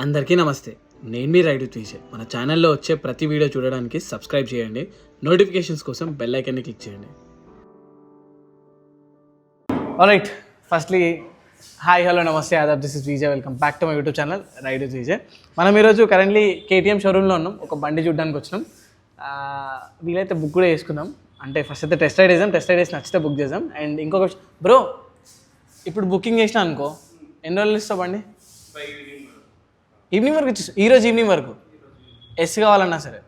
అందరికీ నమస్తే. నేను మీ రైడ్ తీసే. మన ఛానల్లో వచ్చే ప్రతి వీడియో చూడడానికి సబ్స్క్రైబ్ చేయండి. నోటిఫికేషన్స్ కోసం బెల్ ఐకాన్ని క్లిక్ చేయండి. ఆల్రైట్, ఫస్ట్లీ హాయ్ హలో నమస్తే ఆదాబ్, this is Vijay. Welcome back to my YouTube channel ride Vijay. మనం ఈరోజు కరెంట్లీ కేటీఎం షోరూంలో ఉన్నాం. ఒక బండి చూడడానికి వచ్చినాం. వీలైతే బుక్ కూడా చేసుకుందాం. అంటే ఫస్ట్ అయితే టెస్ట్ రైడ్ వేసాం. టెస్ట్ రైడ్ వేసి నచ్చితే బుక్ చేద్దాం. అండ్ ఇంకొక బ్రో, ఇప్పుడు బుకింగ్ చేసినా అనుకో, ఎన్ని రోజులు ఇస్తావు బండి? ఈవినింగ్ వరకు ఇచ్చేసి, ఈరోజు ఈవినింగ్ వరకు. ఎస్ కావాలన్నా సరే,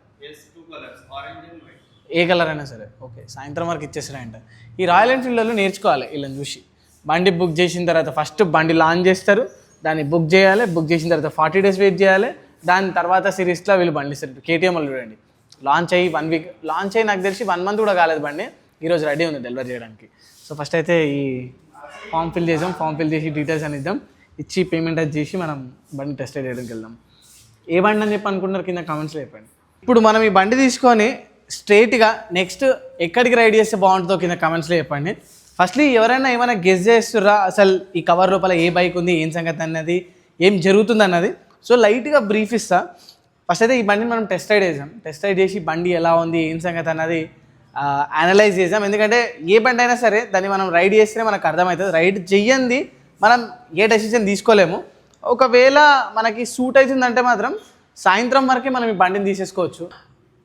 ఏ కలర్ అయినా సరే ఓకే, సాయంత్రం వరకు ఇచ్చేసారంట. ఈ రాయల్ ఎన్ఫీల్డ్ వాళ్ళు నేర్చుకోవాలి వీళ్ళని చూసి. బండి బుక్ చేసిన తర్వాత ఫస్ట్ బండి లాంచ్ చేస్తారు, దాన్ని బుక్ చేయాలి. బుక్ చేసిన తర్వాత 40 days వెయిట్ చేయాలి. దాని తర్వాత సిరీస్లో వీళ్ళు బండి ఇస్తారు. కేటీఎం వాళ్ళు చూడండి, లాంచ్ అయ్యి 1 week, లాంచ్ అయ్యి నాకు తెలిసి 1 month కూడా కాలేదు బండి. ఈరోజు రెడీ ఉంది డెలివరీ చేయడానికి. సో ఫస్ట్ అయితే ఈ ఫామ్ ఫిల్ చేసాం. ఫామ్ ఫిల్ చేసి డీటెయిల్స్ అని ఇద్దాం. ఇచ్చి పేమెంట్ అది చేసి మనం బండి టెస్ట్ చేయడానికి వెళ్దాం. ఏ బండి అని చెప్పి అనుకుంటున్నారు కింద కామెంట్స్లో చెప్పండి. ఇప్పుడు మనం ఈ బండి తీసుకొని స్ట్రైట్గా నెక్స్ట్ ఎక్కడికి రైడ్ చేస్తే బాగుంటుందో కింద కామెంట్స్లో చెప్పండి. ఫస్ట్లీ ఎవరైనా ఏమైనా గెస్ చేస్తుర్రా అసలు ఈ కవర్ లోపల ఏ బైక్ ఉంది, ఏం సంగతి అన్నది, ఏం జరుగుతుంది అన్నది? సో లైట్గా బ్రీఫ్ ఇస్తా. ఫస్ట్ అయితే ఈ బండిని మనం టెస్ట్ రైడ్ చేసాం. టెస్ట్ రైడ్ చేసి బండి ఎలా ఉంది, ఏం సంగతి అన్నది అనలైజ్ చేసాం. ఎందుకంటే ఏ బండి అయినా సరే దాన్ని మనం రైడ్ చేస్తేనే మనకు అర్థమవుతుంది. రైడ్ చెయ్యంది మనం ఏ డెసిషన్ తీసుకోలేము. ఒకవేళ మనకి సూట్ అవుతుందంటే మాత్రం సాయంత్రం వరకే మనం ఈ బండిని తీసేసుకోవచ్చు.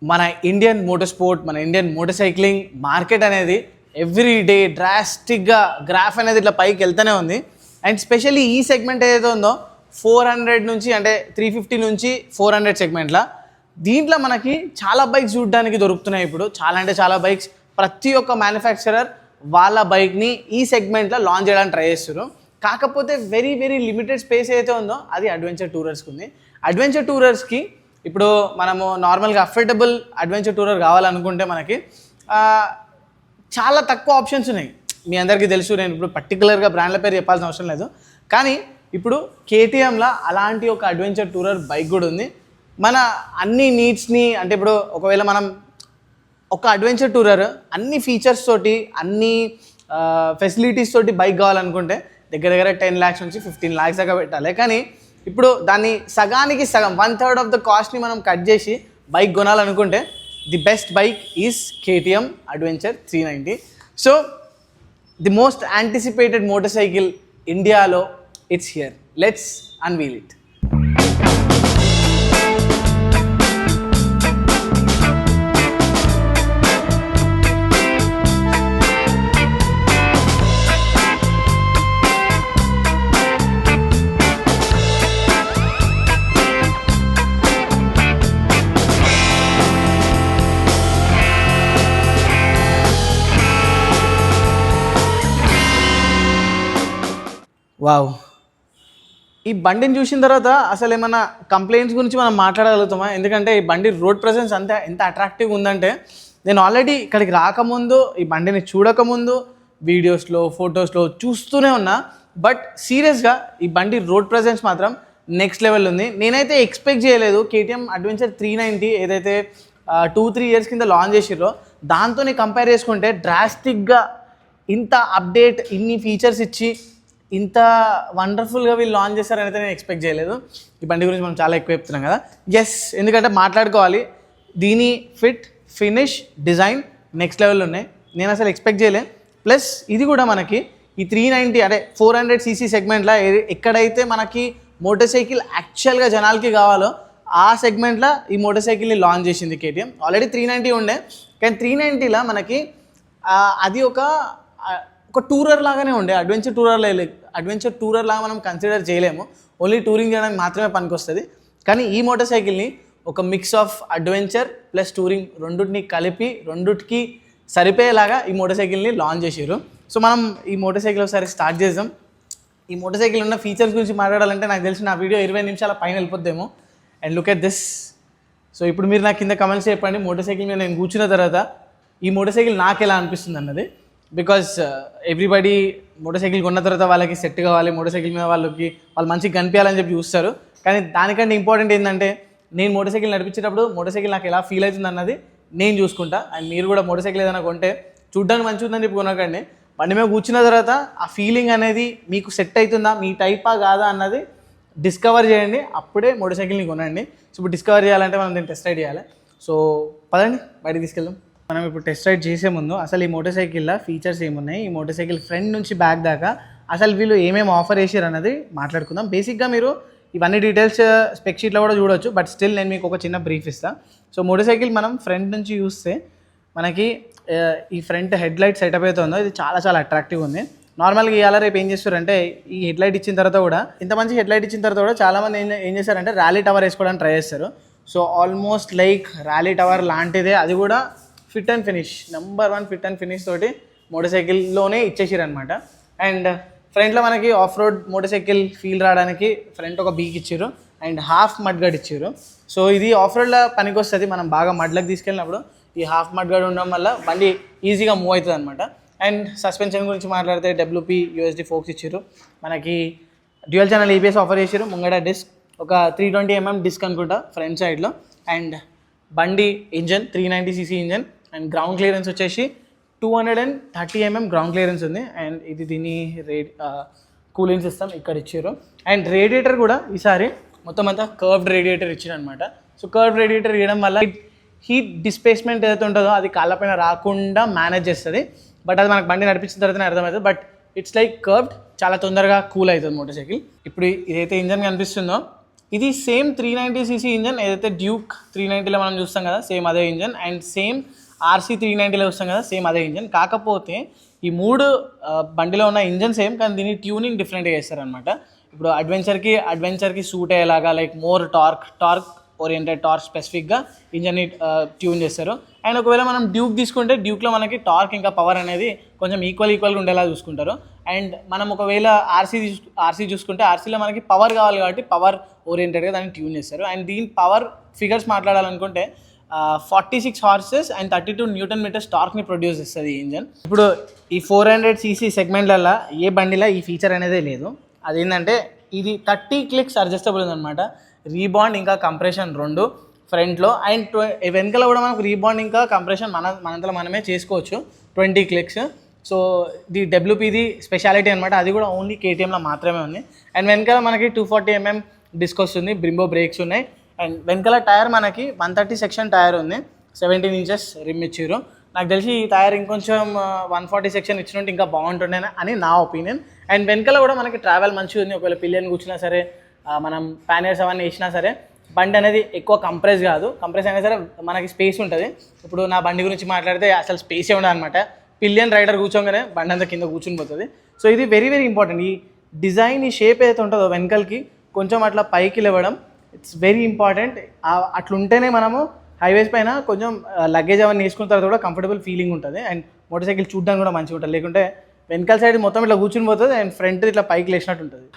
మన ఇండియన్ మోటార్ స్పోర్ట్, మన ఇండియన్ మోటార్ సైక్లింగ్ మార్కెట్ అనేది ఎవ్రీ డే డ్రాస్టిక్గా గ్రాఫ్ అనేది ఇట్లా పైకి వెళ్తూనే ఉంది. అండ్ స్పెషల్లీ ఈ సెగ్మెంట్ ఏదైతే ఉందో 400 నుంచి అంటే 350 నుంచి 400 సెగ్మెంట్లో, దీంట్లో మనకి చాలా బైక్స్ చూడడానికి దొరుకుతున్నాయి. ఇప్పుడు చాలా అంటే చాలా బైక్స్, ప్రతి ఒక్క మ్యానుఫ్యాక్చరర్ వాళ్ళ బైక్ని ఈ సెగ్మెంట్లో లాంచ్ చేయడానికి ట్రై చేస్తున్నారు. కాకపోతే వెరీ వెరీ లిమిటెడ్ స్పేస్ ఏదైతే ఉందో అది అడ్వెంచర్ టూరర్స్కి ఉంది. అడ్వెంచర్ టూరర్స్కి ఇప్పుడు మనము నార్మల్గా అఫోర్డబుల్ అడ్వెంచర్ టూరర్ కావాలనుకుంటే మనకి చాలా తక్కువ ఆప్షన్స్ ఉన్నాయి. మీ అందరికీ తెలుసు, నేను ఇప్పుడు పర్టికులర్గా బ్రాండ్ల పేరు చెప్పాల్సిన అవసరం లేదు. కానీ ఇప్పుడు కేటీఎంలో అలాంటి ఒక అడ్వెంచర్ టూరర్ బైక్ కూడా ఉంది. మన అన్ని నీడ్స్ని, అంటే ఇప్పుడు ఒకవేళ మనం ఒక అడ్వెంచర్ టూరర్ అన్ని ఫీచర్స్ తోటి, అన్ని ఫెసిలిటీస్ తోటి బైక్ కావాలనుకుంటే దగ్గర 10 lakhs నుంచి 15 lakhs దాకా పెట్టాలి. కానీ ఇప్పుడు దాన్ని సగానికి సగం 1/3 ఆఫ్ ద కాస్ట్ని మనం కట్ చేసి బైక్ కొనాలనుకుంటే the best bike is KTM adventure 390. So the most anticipated motorcycle ఇండియాలో, it's here. Let's unveil it. Wow, ఈ బండిని చూసిన తర్వాత అసలు ఏమన్నా కంప్లైంట్స్ గురించి మనం మాట్లాడగలుగుతామా? ఎందుకంటే ఈ బండి రోడ్ ప్రెజెన్స్ అంతే ఎంత అట్రాక్టివ్గా ఉందంటే, నేను ఆల్రెడీ ఇక్కడికి రాకముందు, ఈ బండిని చూడకముందు వీడియోస్లో ఫొటోస్లో చూస్తూనే ఉన్నా. బట్ సీరియస్గా ఈ బండి రోడ్ ప్రెజెన్స్ మాత్రం నెక్స్ట్ లెవెల్ ఉంది. నేనైతే ఎక్స్పెక్ట్ చేయలేదు కేటీఎం అడ్వెంచర్ 390 ఏదైతే 2-3 years కింద లాంచ్ చేసిర్రో దాంతో కంపేర్ చేసుకుంటే డ్రాస్టిక్గా ఇంత అప్డేట్, ఇన్ని ఫీచర్స్ ఇచ్చి ఇంత వండర్ఫుల్గా వీళ్ళు లాంచ్ చేస్తారని అయితే నేను ఎక్స్పెక్ట్ చేయలేదు. ఈ బండి గురించి మనం చాలా ఎక్కువ చెప్తున్నాం కదా. ఎస్, ఎందుకంటే మాట్లాడుకోవాలి. దీని ఫిట్, ఫినిష్, డిజైన్ నెక్స్ట్ లెవెల్లో ఉన్నాయి. నేను అసలు ఎక్స్పెక్ట్ చేయలేదు. ప్లస్ ఇది కూడా మనకి ఈ 390 అంటే 400cc సెగ్మెంట్లో ఎక్కడైతే మనకి మోటార్ సైకిల్ యాక్చువల్గా జనాలకి కావాలో ఆ సెగ్మెంట్లో ఈ మోటార్ సైకిల్ని లాంచ్ చేసింది కేటీఎం. ఆల్రెడీ 390 ఉండే, కానీ 390లో మనకి అది ఒక టూరర్ లాగానే ఉండే. అడ్వెంచర్ టూరర్ లాగా మనం కన్సిడర్ చేయలేము. ఓన్లీ టూరింగ్ చేయడానికి మాత్రమే పనికొస్తుంది. కానీ ఈ మోటార్ సైకిల్ని ఒక mix of adventure plus touring రెండుటిని కలిపి రెండుటికి సరిపోయేలాగా ఈ మోటార్ సైకిల్ని లాంచ్ చేసారు. సో మనం ఈ మోటార్ సైకిల్ ఒకసారి స్టార్ట్ చేద్దాం. ఈ మోటార్ సైకిల్ ఉన్న ఫీచర్స్ గురించి మాట్లాడాలంటే నాకు తెలిసి నా వీడియో 20 నిమిషాల పైన వెళ్ళిపోద్దేమో. And look at this. So ఇప్పుడు మీరు నాకు కింద కమెంట్స్ చెప్పండి, మోటార్ సైకిల్ మీద నేను కూర్చున్న తర్వాత ఈ మోటార్ సైకిల్ నాకు ఎలా అనిపిస్తుంది అన్నది. బికాజ్ ఎవ్రీబడి మోటార్ సైకిల్ కొన్న తర్వాత వాళ్ళకి సెట్ కావాలి, మోటార్ సైకిల్ మీద వాళ్ళు మంచిగా కనిపించాలని చెప్పి చూస్తారు. కానీ దానికంటే ఇంపార్టెంట్ ఏంటంటే, నేను మోటార్ సైకిల్ నడిపించేటప్పుడు మోటార్ సైకిల్ నాకు ఎలా ఫీల్ అవుతుంది అన్నది నేను చూసుకుంటా. అండ్ మీరు కూడా మోటార్ సైకిల్ ఏదైనా కొంటే చూడ్డానికి మంచిగా ఉందని చెప్పి కొనకండి. బండి మీద కూర్చున్న తర్వాత ఆ ఫీలింగ్ అనేది మీకు సెట్ అవుతుందా, మీ టైపా కాదా అన్నది డిస్కవర్ చేయండి, అప్పుడే మోటార్ సైకిల్ని కొనండి. సో ఇప్పుడు డిస్కవర్ చేయాలంటే మనం దీన్ని టెస్ట్ రైడ్ చేయాలి. సో పదండి బయటికి తీసుకెళ్దాం. మనం ఇప్పుడు టెస్ట్ రైడ్ చేసే ముందు అసలు ఈ మోటార్ సైకిల్లో ఫీచర్స్ ఏమున్నాయి, ఈ మోటార్ సైకిల్ ఫ్రంట్ నుంచి బ్యాక్ దాకా అసలు వీళ్ళు ఏమేమి ఆఫర్ చేసారు అన్నది మాట్లాడుకుందాం. బేసిక్గా మీరు ఇవన్నీ డీటెయిల్స్ స్పెక్ షీట్లో కూడా చూడవచ్చు, బట్ స్టిల్ నేను మీకు ఒక చిన్న బ్రీఫ్ ఇస్తాను. సో మోటార్ సైకిల్ మనం ఫ్రంట్ నుంచి చూస్తే మనకి ఈ ఫ్రంట్ హెడ్ లైట్ సెటప్ అయితే ఉందో ఇది చాలా చాలా అట్రాక్టివ్ ఉంది. నార్మల్గా ఇవాళ రేపు ఏం చేస్తారంటే ఈ హెడ్ లైట్ ఇచ్చిన తర్వాత కూడా, ఇంత మంచి హెడ్ లైట్ ఇచ్చిన తర్వాత కూడా చాలామంది ఏం చేస్తారంటే ర్యాలీ టవర్ వేసుకోవడానికి ట్రై చేస్తారు. So almost like rally tower లాంటిదే, అది కూడా fit and finish, number 1 fit and finish తోటి మోటార్ సైకిల్లోనే ఇచ్చేసారు అనమాట. అండ్ ఫ్రంట్లో మనకి of road motor cycle feel రావడానికి ఫ్రంట్ ఒక బీక్ ఇచ్చారు అండ్ హాఫ్ మడ్ గార్డ్ ఇచ్చారు. సో ఇది ఆఫ్ రోడ్లో పనికి వస్తుంది, మనం బాగా మడ్లకు తీసుకెళ్ళినప్పుడు ఈ హాఫ్ మడ్ గార్డ్ ఉండడం వల్ల బండి ఈజీగా మూవ్ అవుతుంది అనమాట. అండ్ సస్పెన్షన్ గురించి మాట్లాడితే WP USD ఫోక్స్ ఇచ్చారు, మనకి డ్యూయల్ ఛానల్ EBS ఆఫర్ చేశారు, ముంగడ డిస్క్ ఒక 320mm డిస్క్ అనుకుంటా ఫ్రంట్ సైడ్లో. అండ్ బండి engine 390cc engine and ground clearance వచ్చేసి 230mm గ్రౌండ్ క్లియరెన్స్ ఉంది. అండ్ ఇది దీని కూలింగ్ సిస్టమ్ ఇక్కడ ఇచ్చారు. అండ్ రేడియేటర్ కూడా ఈసారి మొత్తం అంతా కర్వ్డ్ రేడియేటర్ ఇచ్చారు అనమాట. సో కర్వ్డ్ రేడియేటర్ ఇవ్వడం వల్ల హీట్ డిస్ప్లేస్మెంట్ ఏదైతే ఉంటుందో అది కాళ్ళపైన రాకుండా మేనేజ్ చేస్తుంది. బట్ అది మనకు బండి నడిపించిన తర్వాతనే అర్థమవుతుంది. బట్ ఇట్స్ లైక్ కర్వ్డ్, చాలా తొందరగా కూల్ అవుతుంది మోటార్ సైకిల్. ఇప్పుడు ఇదైతే ఇంజన్ కనిపిస్తుందో ఇది సేమ్ 390cc ఇంజన్, ఏదైతే డ్యూక్ 390లో మనం చూస్తాం కదా సేమ్ అదే ఇంజన్. అండ్ సేమ్ RC 390లో చూస్తాం కదా సేమ్ అదే ఇంజన్. కాకపోతే ఈ 3 బండిలో ఉన్న ఇంజన్ సేమ్, కానీ దీన్ని ట్యూనింగ్ డిఫరెంట్గా చేస్తారనమాట. ఇప్పుడు అడ్వెంచర్కి సూట్ అయ్యేలాగా like more torque oriented, torque స్పెసిఫిక్గా ఇంజన్ని ట్యూన్ చేస్తారు. అండ్ ఒకవేళ మనం డ్యూక్ తీసుకుంటే డ్యూక్లో మనకి టార్క్ ఇంకా పవర్ అనేది కొంచెం ఈక్వల్గా ఉండేలా చూసుకుంటారు. అండ్ మనం ఒకవేళ ఆర్సీ చూసుకుంటే ఆర్సీలో మనకి పవర్ కావాలి కాబట్టి పవర్ ఓరియంటెడ్గా దాన్ని ట్యూన్ చేస్తారు. అండ్ దీని పవర్ ఫిగర్స్ మాట్లాడాలనుకుంటే 46 హార్సెస్ అండ్ 32 Nm టార్క్ని ప్రొడ్యూస్ చేస్తుంది ఈ ఇంజన్. ఇప్పుడు ఈ 400cc సెగ్మెంట్లలో ఏ బండిలో ఈ ఫీచర్ అనేది లేదు. అదేంటంటే ఇది 30 క్లిక్స్ అడ్జస్టబుల్ ఉందన్నమాట. రీబాండ్ ఇంకా కంప్రెషన్ 2 ఫ్రంట్లో, అండ్ వెనకాల కూడా మనకు రీబాండ్ ఇంకా కంప్రెషన్ మనంతలో మనమే చేసుకోవచ్చు 20 క్లిక్స్. సో ది WPది స్పెషాలిటీ అనమాట, అది కూడా ఓన్లీ KTMలో మాత్రమే ఉంది. అండ్ వెనకాల మనకి 240mm డిస్క్ వస్తుంది, బ్రింబో బ్రేక్స్ ఉన్నాయి. అండ్ వెనకాల టైర్ మనకి 130 సెక్షన్ టైర్ ఉంది, 17 ఇంచెస్ రిమ్ ఇచ్చారు. నాకు తెలిసి ఈ టైర్ ఇంకొంచెం 140 సెక్షన్ ఇచ్చినట్టు ఇంకా బాగుంటుండే అని నా ఒపీనియన్. అండ్ వెనకాల కూడా మనకి ట్రావెల్ మంచిగా ఉంది, ఒకవేళ పిల్లలు కూర్చున్నా సరే మనం ప్యానర్స్ అవన్నీ వేసినా సరే బండి అనేది ఎక్కువ కంప్రెస్ కాదు. కంప్రెస్ అయినా సరే మనకి స్పేస్ ఉంటుంది. ఇప్పుడు నా బండి గురించి మాట్లాడితే అసలు స్పేసే ఉండదు అనమాట, పిలియన్ రైడర్ కూర్చోగానే బండి అంతా కింద కూర్చుని పోతుంది. సో ఇది వెరీ వెరీ ఇంపార్టెంట్. ఈ డిజైన్, ఈ షేప్ ఏదైతే ఉంటుందో వెనకలకి కొంచెం అట్లా పైకి లేవడం, ఇట్స్ వెరీ ఇంపార్టెంట్. అట్లుంటేనే మనము హైవేస్ పైన కొంచెం లగేజ్ అవన్నీ వేసుకున్న తర్వాత కూడా కంఫర్టబుల్ ఫీలింగ్ ఉంటుంది. అండ్ మోటార్ సైకిల్ చూడడానికి కూడా మంచిగా ఉంటుంది. లేకుంటే వెనకాల సైడ్ మొత్తం ఇట్లా కూర్చుని పోతుంది అండ్ ఫ్రంట్ ఇట్లా పైకి లేచినట్టు ఉంటుంది.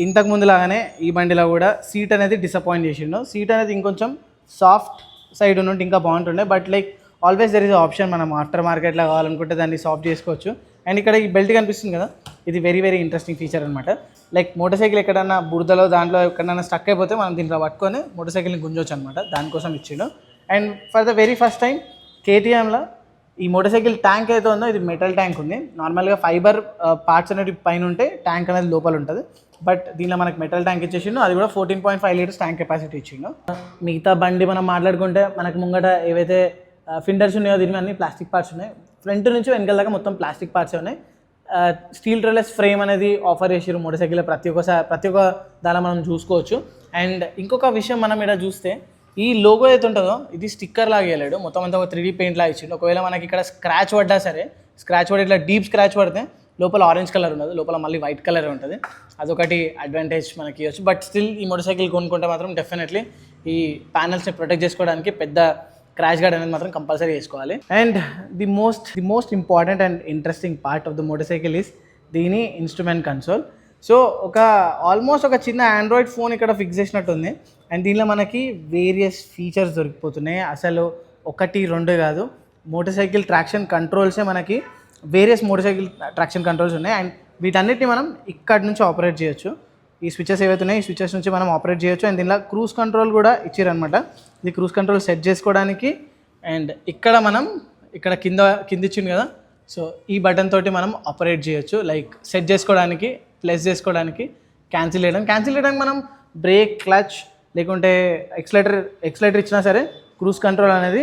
ఇంతకు ముందు లాగానే ఈ బండిలో కూడా సీట్ అనేది డిసప్పాయింట్ చేసిండు. సీట్ అనేది ఇంకొంచెం సాఫ్ట్ సైడ్ ఉన్నట్టు ఇంకా బాగుంటుండే. But like always there is option, మనం ఆఫ్టర్ మార్కెట్లో కావాలనుకుంటే దాన్ని సాఫ్ట్ చేసుకోవచ్చు. అండ్ ఇక్కడ ఈ బెల్ట్ కనిపిస్తుంది కదా, ఇది వెరీ వెరీ ఇంట్రెస్టింగ్ ఫీచర్ అనమాట. లైక్ మోటార్ సైకిల్ ఎక్కడన్నా బురదలో దాంట్లో ఎక్కడన్నా స్టక్ అయిపోతే మనం దీంట్లో పట్టుకొని మోటార్ సైకిల్ని గుంజవచ్చు అనమాట, దానికోసం ఇచ్చిండు. And for the very first time KTMలో ఈ మోటార్ సైకిల్ ట్యాంక్ అయితే ఉందో ఇది మెటల్ ట్యాంక్ ఉంది. నార్మల్గా ఫైబర్ పార్ట్స్ అనేవి పైన ఉంటే ట్యాంక్ అనేది లోపల ఉంటుంది. బట్ దీనిలో మనకి మెటల్ ట్యాంక్ ఇచ్చేసిండు, అది కూడా 14.5 లీటర్స్ ట్యాంక్ కెపాసిటీ ఇచ్చిండు. మిగతా బండి మనం మాట్లాడుకుంటే మనకు ముంగట ఏవైతే ఫిండర్స్ ఉన్నాయో దీని అన్ని ప్లాస్టిక్ పార్ట్స్ ఉన్నాయి. ఫ్రంట్ నుంచి వెనకాల దాకా మొత్తం ప్లాస్టిక్ పార్ట్స్ ఉన్నాయి. స్టీల్ ట్రెలెస్ ఫ్రేమ్ అనేది ఆఫర్ చేసారు మోటార్ సైకిల్ ప్రతి ఒక్క దానిలో మనం చూసుకోవచ్చు. అండ్ ఇంకొక విషయం మనం ఇక్కడ చూస్తే ఈ లోగో అయితే ఉంటుందో ఇది స్టిక్కర్ లాగా వేయలేడు, మొత్తం అంతా ఒక 3D పెయింట్ లాగా ఇచ్చిండు. ఒకవేళ మనకి ఇక్కడ స్క్రాచ్ పడ్డా సరే, స్క్రాచ్ పడి ఇట్లా డీప్ స్క్రాచ్ పడితే లోపల ఆరెంజ్ కలర్ ఉండదు, లోపల మళ్ళీ వైట్ కలర్ ఉంటుంది. అదొకటి అడ్వాంటేజ్ మనకి ఇవ్వచ్చు. బట్ స్టిల్ ఈ మోటార్ సైకిల్ కొనుక్కుంటే మాత్రం డెఫినెట్లీ ఈ ప్యానల్స్ని ప్రొటెక్ట్ చేసుకోవడానికి పెద్ద క్రాష్ గార్డ్ అనేది మాత్రం కంపల్సరీ వేసుకోవాలి. And the most important and interesting part of the motor cycle is దీని ఇన్స్ట్రుమెంట్ కన్సోల్. సో ఆల్మోస్ట్ ఒక చిన్న ఆండ్రాయిడ్ ఫోన్ ఇక్కడ ఫిక్స్ చేసినట్టు ఉంది. అండ్ దీనిలో మనకి వేరియస్ ఫీచర్స్ దొరికిపోతున్నాయి. అసలు 1-2 కాదు, మోటార్ సైకిల్ ట్రాక్షన్ కంట్రోల్సే మనకి various motor cycle traction controls ఉన్నాయి. అండ్ వీటన్నిటిని మనం ఇక్కడ నుంచి ఆపరేట్ చేయొచ్చు. ఈ స్విచెస్ ఏవైతే ఉన్నాయో ఈ స్విచెస్ నుంచి మనం ఆపరేట్ చేయొచ్చు. అండ్ దీనిలో క్రూజ్ కంట్రోల్ కూడా ఇచ్చారనమాట. ఇది క్రూజ్ కంట్రోల్ సెట్ చేసుకోవడానికి. అండ్ ఇక్కడ కింద ఇచ్చింది కదా, సో ఈ బటన్ తోటి మనం ఆపరేట్ చేయొచ్చు. లైక్ సెట్ చేసుకోవడానికి, ప్లస్ చేసుకోవడానికి, క్యాన్సిల్ చేయడానికి మనం బ్రేక్, క్లచ్ లేకుంటే ఎక్సలేటర్ ఇచ్చినా సరే క్రూజ్ కంట్రోల్ అనేది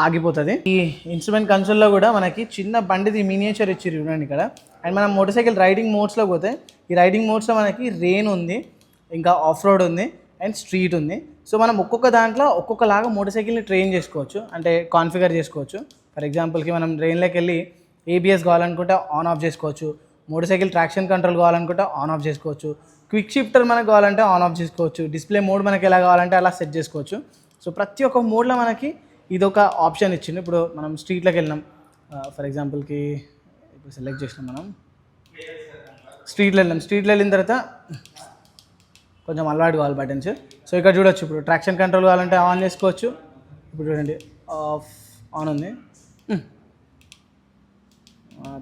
ఆగిపోతుంది. ఈ ఇన్స్ట్రుమెంట్ కన్సోల్లో కూడా మనకి చిన్న బండిది మినియేచర్ ఇచ్చి చూడండి ఇక్కడ. అండ్ మనం మోటార్ సైకిల్ రైడింగ్ మోడ్స్లో పోతే ఈ రైడింగ్ మోడ్స్లో మనకి రెయిన్ ఉంది, ఇంకా ఆఫ్ రోడ్ ఉంది అండ్ స్ట్రీట్ ఉంది. సో మనం ఒక్కొక్క దాంట్లో ఒక్కొక్కలాగా మోటార్ సైకిల్ని ట్రైన్ చేసుకోవచ్చు, అంటే కాన్ఫిగర్ చేసుకోవచ్చు. ఫర్ ఎగ్జాంపుల్కి మనం రెయిన్లోకి వెళ్ళి ఏబిఎస్ కావాలనుకుంటే ఆన్ ఆఫ్ చేసుకోవచ్చు, మోటార్ సైకిల్ ట్రాక్షన్ కంట్రోల్ కావాలనుకుంటే ఆన్ ఆఫ్ చేసుకోవచ్చు, క్విక్ షిఫ్టర్ మనకు కావాలంటే ఆన్ ఆఫ్ చేసుకోవచ్చు, డిస్ప్లే మోడ్ మనకి ఎలా కావాలంటే అలా సెట్ చేసుకోవచ్చు. సో ప్రతి ఒక్క మోడ్లో మనకి ఇదొక ఆప్షన్ ఇచ్చింది. ఇప్పుడు మనం స్ట్రీట్లోకి వెళ్ళినాం, ఫర్ ఎగ్జాంపుల్కి ఇప్పుడు సెలెక్ట్ చేసినాం, మనం స్ట్రీట్లో వెళ్ళిన తర్వాత కొంచెం అలవాటు కావాలి బటన్స్. సో ఇక్కడ చూడొచ్చు, ఇప్పుడు ట్రాక్షన్ కంట్రోల్ కావాలంటే ఆన్ చేసుకోవచ్చు. ఇప్పుడు చూడండి ఆన్ ఉంది,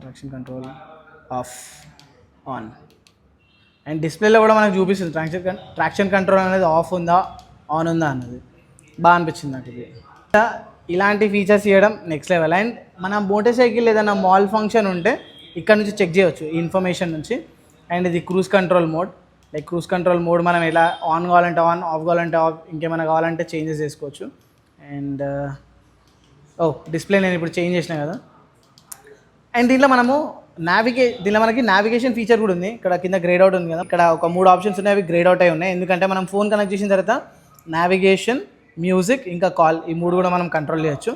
traction control of on. And డిస్ప్లేలో కూడా మనకు చూపిస్తుంది ట్రాక్షన్ కంట్రోల్ అనేది ఆఫ్ ఉందా ఆన్ ఉందా అన్నది. బాగా అనిపించింది నాకు ఇది. ఇలాంటి ఫీచర్స్ ఇవ్వడం నెక్స్ట్ లెవెల్. అండ్ మన మోటార్ సైకిల్ ఏదైనా మాల్ ఫంక్షన్ ఉంటే ఇక్కడ నుంచి చెక్ చేయవచ్చు ఈ ఇన్ఫర్మేషన్ నుంచి. అండ్ ఇది cruise control mode, like cruise control mode మనం ఎలా ఆన్ కావాలంటే ఆన్, ఆఫ్ కావాలంటే ఆఫ్, ఇంకేమైనా కావాలంటే చేంజెస్ చేసుకోవచ్చు. అండ్ డిస్ప్లే నేను ఇప్పుడు చేంజ్ చేసిన కదా. అండ్ దీంట్లో మనకి నావిగేషన్ ఫీచర్ కూడా ఉంది. ఇక్కడ కింద గ్రేడ్ అవుట్ ఉంది కదా, ఇక్కడ ఒక 3 ఆప్షన్స్ ఉన్నాయి, అవి గ్రేడ్ అవుట్ అయి ఉన్నాయి. ఎందుకంటే మనం ఫోన్ కనెక్ట్ చేసిన తర్వాత నావిగేషన్, మ్యూజిక్, ఇంకా కాల్, ఈ 3 కూడా మనం కంట్రోల్ చేయొచ్చు.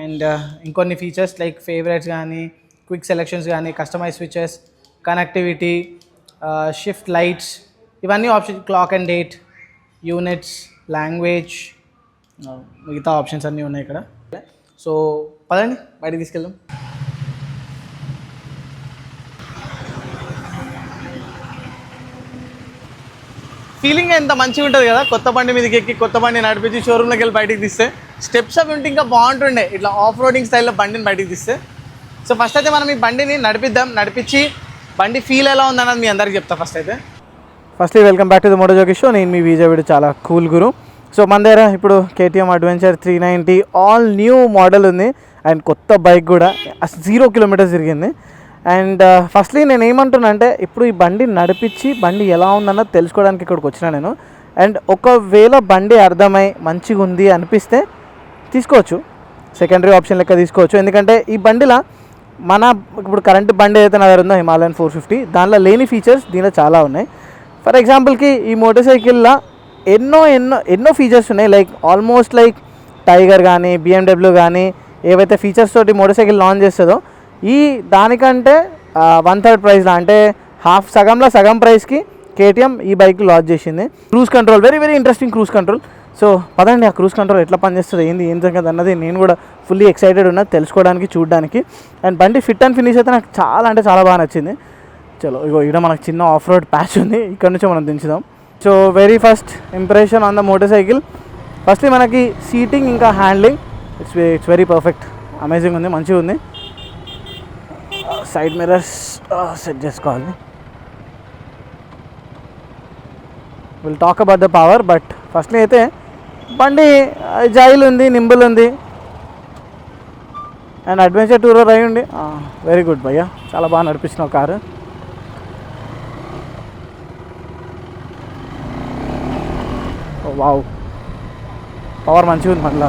అండ్ ఇంకొన్ని ఫీచర్స్ లైక్ ఫేవరెట్స్ కానీ, క్విక్ సెలెక్షన్స్ కానీ, customise switches, connectivity, shift lights, ఇవన్నీ option, clock and date, units, language, మిగతా ఆప్షన్స్ అన్నీ ఉన్నాయి ఇక్కడ. సో పదండి బయటికి తీసుకెళ్దాం. ఫీలింగ్ ఎంత మంచిగా ఉంటుంది కదా, కొత్త బండి మీదకి ఎక్కి కొత్త బండి నడిపించి షోరూమ్లోకి వెళ్ళి బయటికి తీస్తే. స్టెప్స్ అవి ఉంటే ఇంకా బాగుంటుండే, ఇట్లా ఆఫ్ రోడింగ్ స్టైల్లో బండిని బయటికి తీస్తే. సో ఫస్ట్ అయితే మనం ఈ బండిని నడిపించి బండి ఫీల్ ఎలా ఉందన్నది మీ అందరికీ చెప్తా. Firstly welcome back to the moto jockey show. నేను మీ విజయ్ వీడు, చాలా కూల్ గురు. సో మన దగ్గర ఇప్పుడు KTM adventure 390 all new model ఉంది. అండ్ కొత్త బైక్ కూడా 0 కిలోమీటర్స్ తిరిగింది. అండ్ ఫస్ట్లీ నేను ఏమంటున్నా అంటే, ఇప్పుడు ఈ బండి నడిపించి బండి ఎలా ఉందన్నది తెలుసుకోవడానికి ఇక్కడికి వచ్చినా నేను. అండ్ ఒకవేళ బండి అర్థమై మంచిగా ఉంది అనిపిస్తే తీసుకోవచ్చు, సెకండరీ ఆప్షన్ లెక్క తీసుకోవచ్చు. ఎందుకంటే ఈ బండిలో ఇప్పుడు కరెంట్ బండి ఏదైతే నా దగ్గర ఉందో హిమాలయన్ 450, దానిలో లేని ఫీచర్స్ దీనిలో చాలా ఉన్నాయి. ఫర్ ఎగ్జాంపుల్కి ఈ మోటార్ సైకిల్లో ఎన్నో ఫీచర్స్ ఉన్నాయి. లైక్ ఆల్మోస్ట్ లైక్ టైగర్ కానీ, BMW కానీ ఏవైతే ఫీచర్స్ తోటి మోటార్ సైకిల్ లాంచ్ చేస్తుందో ఈ దానికంటే 1/3 ప్రైస్లో, అంటే సగం ప్రైస్కి KTM ఈ బైక్ లాంచ్ చేసింది. Cruise control, very very interesting cruise control. So పదండి ఆ క్రూజ్ కంట్రోల్ ఎట్లా పనిచేస్తుంది, ఏం సంగతి అన్నది నేను కూడా ఫుల్లీ ఎక్సైటెడ్ ఉన్నా తెలుసుకోవడానికి, చూడడానికి. అండ్ బండి ఫిట్ అండ్ ఫినిష్ అయితే నాకు చాలా అంటే చాలా బాగా నచ్చింది. చలో ఇక్కడ మనకు చిన్న ఆఫ్ రోడ్ ప్యాచ్ ఉంది, ఇక్కడ నుంచే మనం దించుదాం. So very first impression on the motorcycle, firstly మనకి సీటింగ్ ఇంకా handling it's very perfect, amazing ఉంది, మంచిగా ఉంది. సైడ్ మిర్రర్స్ సెట్ చేసుకోవాలి. Will talk about the power, but firstly అయితే బండి జైల్ ఉంది, నింబుల్ ఉంది. అండ్ అడ్వెంచర్ టూరర్ అయి ఉండి వెరీ గుడ్ భయ్యా, చాలా బాగా నడిపించిన కారు. వావ్, పవర్ మంచిగా ఉంది. మళ్ళీ